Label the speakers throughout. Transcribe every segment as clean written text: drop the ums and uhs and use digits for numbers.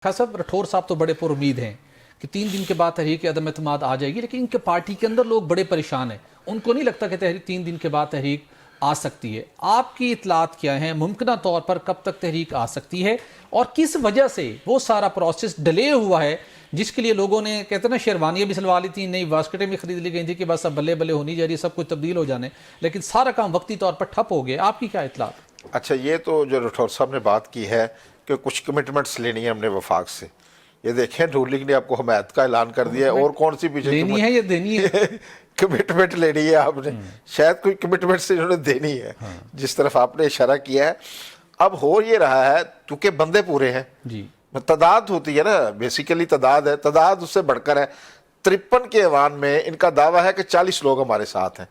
Speaker 1: خاص صاحب رٹھور صاحب تو بڑے پر امید ہیں کہ 3 دن کے بعد تحریک عدم اعتماد آ جائے گی، لیکن ان کے پارٹی کے اندر لوگ بڑے پریشان ہیں، ان کو نہیں لگتا کہ تحریک 3 دن کے بعد تحریک آ سکتی ہے۔ آپ کی اطلاعات کیا ہیں؟ ممکنہ طور پر کب تک تحریک آ سکتی ہے اور کس وجہ سے وہ سارا پروسیس ڈیلے ہوا ہے، جس کے لیے لوگوں نے کہتے ہیں نا شیروانیاں بھی سلوا لی تھیں، نئی واسکٹیں بھی خرید لی گئی تھی کہ بس اب بلے بلے ہونی جا رہی ہے، سب کچھ تبدیل ہو جانے، لیکن سارا کام وقتی طور پر ٹھپ ہو گیا۔ آپ کی کیا اطلاعات؟
Speaker 2: اچھا، یہ تو جو رٹھور صاحب نے بات کی ہے کہ کچھ کمٹمنٹس لینی ہے ہم نے وفاق سے، یہ دیکھیں نون لیگ نے آپ کو حمایت کا اعلان کر دیا ہے، اور کون سی پیچھے
Speaker 1: لینی ہے یا دینی ہے؟
Speaker 2: کمٹمنٹ لینی ہے آپ نے، شاید کوئی کمٹمنٹ سے انہوں نے دینی ہے، جس طرف آپ نے اشارہ کیا ہے۔ اب ہو یہ رہا ہے کیونکہ بندے پورے ہیں،
Speaker 1: جی
Speaker 2: تعداد ہوتی ہے نا، بیسیکلی تعداد ہے، تعداد اس سے بڑھ کر ہے۔ 53 کے ایوان میں ان کا دعویٰ ہے کہ 40 لوگ ہمارے ساتھ ہیں۔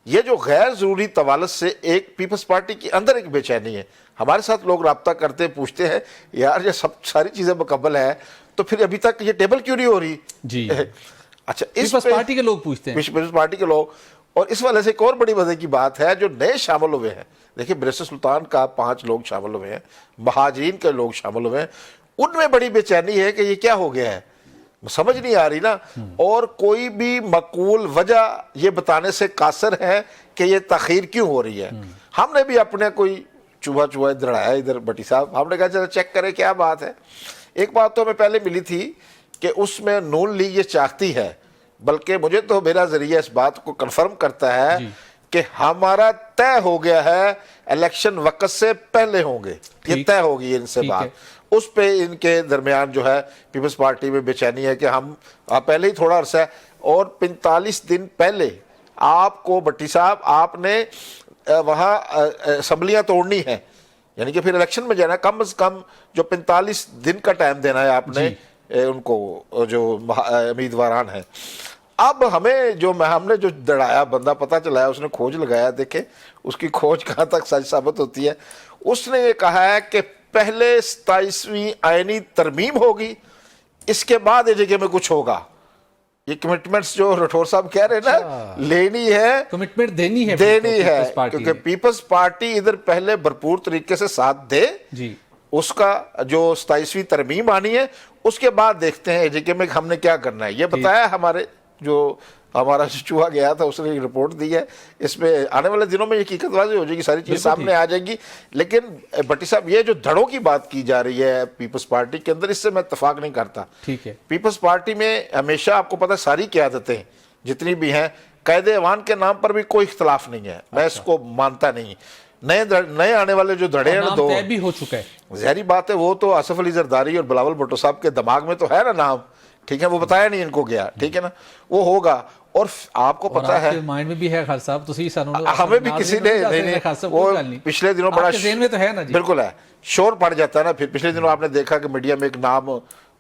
Speaker 2: یہ جو غیر ضروری طوالت سے ایک پیپلز پارٹی کے اندر ایک بے چینی ہے، ہمارے ساتھ لوگ رابطہ کرتے پوچھتے ہیں یار یہ ساری چیزیں مکمل ہیں تو پھر ابھی تک یہ ٹیبل کیوں نہیں ہو رہی؟
Speaker 1: جی
Speaker 2: اچھا،
Speaker 1: پیپلز پارٹی کے لوگ پوچھتے ہیں،
Speaker 2: پیپلز پارٹی کے لوگ، اور اس والے سے ایک اور بڑی مزے کی بات ہے، جو نئے شامل ہوئے ہیں، دیکھیں بیرسٹر سلطان کا 5 لوگ شامل ہوئے ہیں، مہاجرین کے لوگ شامل ہوئے ہیں، ان میں بڑی بے چینی ہے کہ یہ کیا ہو گیا ہے، سمجھ نہیں آ رہی نا، اور کوئی بھی معقول وجہ یہ بتانے سے قاصر ہے کہ یہ تاخیر کیوں ہو رہی ہے۔ ہم نے بھی اپنے کوئی چوہا دڑایا ادھر بٹی صاحب، ہم نے کہا چلو چیک کریں کیا بات ہے۔ ایک بات تو ہمیں پہلے ملی تھی کہ اس میں نون لیگ یہ چاہتی ہے، بلکہ مجھے تو میرا ذریعہ اس بات کو کنفرم کرتا ہے کہ ہمارا طے ہو گیا ہے الیکشن وقت سے پہلے ہوں گے، یہ طے ہوگی ان سے بات۔ اس پہ ان کے درمیان جو ہے پیپلز پارٹی میں بے چینی ہے کہ ہم پہلے ہی تھوڑا عرصہ ہے، اور 45 دن پہلے آپ کو بٹی صاحب آپ نے وہاں اسمبلیاں توڑنی ہیں، یعنی کہ پھر الیکشن میں جانا، کم از کم جو 45 دن کا ٹائم دینا ہے آپ نے ان کو جو امیدواران ہیں۔ اب ہم نے جو دڑایا بندہ پتہ چلا ہے، اس نے کھوج لگایا، دیکھیں اس کی کھوج کہاں تک سچ ثابت ہوتی ہے۔ اس نے یہ کہا ہے کہ پہلے 27ویں آئینی ترمیم ہوگی، اس کے بعد یہ جگہ میں کچھ ہوگا۔ یہ کمٹمنٹس جو رٹھور صاحب کہہ رہے ہیں نا، لینی ہے،
Speaker 1: کمٹمنٹ دینی ہے،
Speaker 2: کیونکہ پیپلز پارٹی ادھر پہلے بھرپور طریقے سے ساتھ دے، اس کا جو 27ویں ترمیم آنی ہے، اس کے بعد دیکھتے ہیں جگہ میں ہم نے کیا کرنا ہے۔ یہ بتایا ہمارا چوہا گیا تھا، اس نے رپورٹ دی ہے، اس میں آنے والے دنوں میں یہ حقیقت واضح ہو جائے گی، ساری چیز سامنے آ جائے گی۔ لیکن بٹی صاحب یہ جو دھڑوں کی بات کی جا رہی ہے پیپلز پارٹی کے اندر، اس سے میں اتفاق نہیں کرتا۔ پیپلز پارٹی میں ہمیشہ آپ کو پتہ ساری قیادتیں جتنی بھی ہیں، قائد ایوان کے نام پر بھی کوئی اختلاف نہیں ہے، میں اس کو مانتا نہیں۔ نئے آنے والے جو دھڑے ہیں دو
Speaker 1: بھی ہو چکا ہے،
Speaker 2: ظاہری بات ہے، وہ تو آصف علی زرداری اور بلاول بھٹو صاحب کے دماغ میں تو ہے نا نام، ٹھیک ہے، وہ بتایا نہیں ان کو گیا، ٹھیک ہے نا، وہ ہوگا۔ اور آپ کو پتہ ہے
Speaker 1: مائنڈ میں بھی ہے خالد صاحب،
Speaker 2: ہمیں بھی کسی نے وہ پچھلے دنوں بڑا
Speaker 1: ذہن میں تو ہے نا،
Speaker 2: بالکل ہے، شور پڑ جاتا ہے نا، پھر پچھلے دنوں آپ نے دیکھا کہ میڈیا میں ایک نام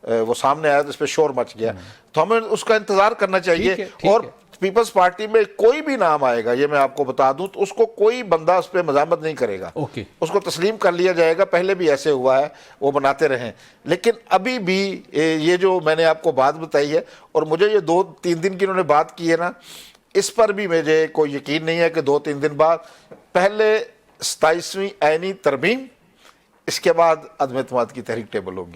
Speaker 2: وہ سامنے آیا تو اس پہ شور مچ گیا، تو ہمیں اس کا انتظار کرنا چاہیے۔ اور پیپلز پارٹی میں کوئی بھی نام آئے گا، یہ میں آپ کو بتا دوں، تو اس کو کوئی بندہ اس پہ مزاحمت نہیں کرے گا، اس کو تسلیم کر لیا جائے گا۔ پہلے بھی ایسے ہوا ہے، وہ بناتے رہیں، لیکن ابھی بھی یہ جو میں نے آپ کو بات بتائی ہے، اور مجھے یہ 2-3 دن کی انہوں نے بات کی ہے نا، اس پر بھی مجھے کوئی یقین نہیں ہے کہ 2-3 دن بعد پہلے 27ویں آئینی ترمیم، اس کے بعد عدم اعتماد کی تحریک ٹیبل ہوگی۔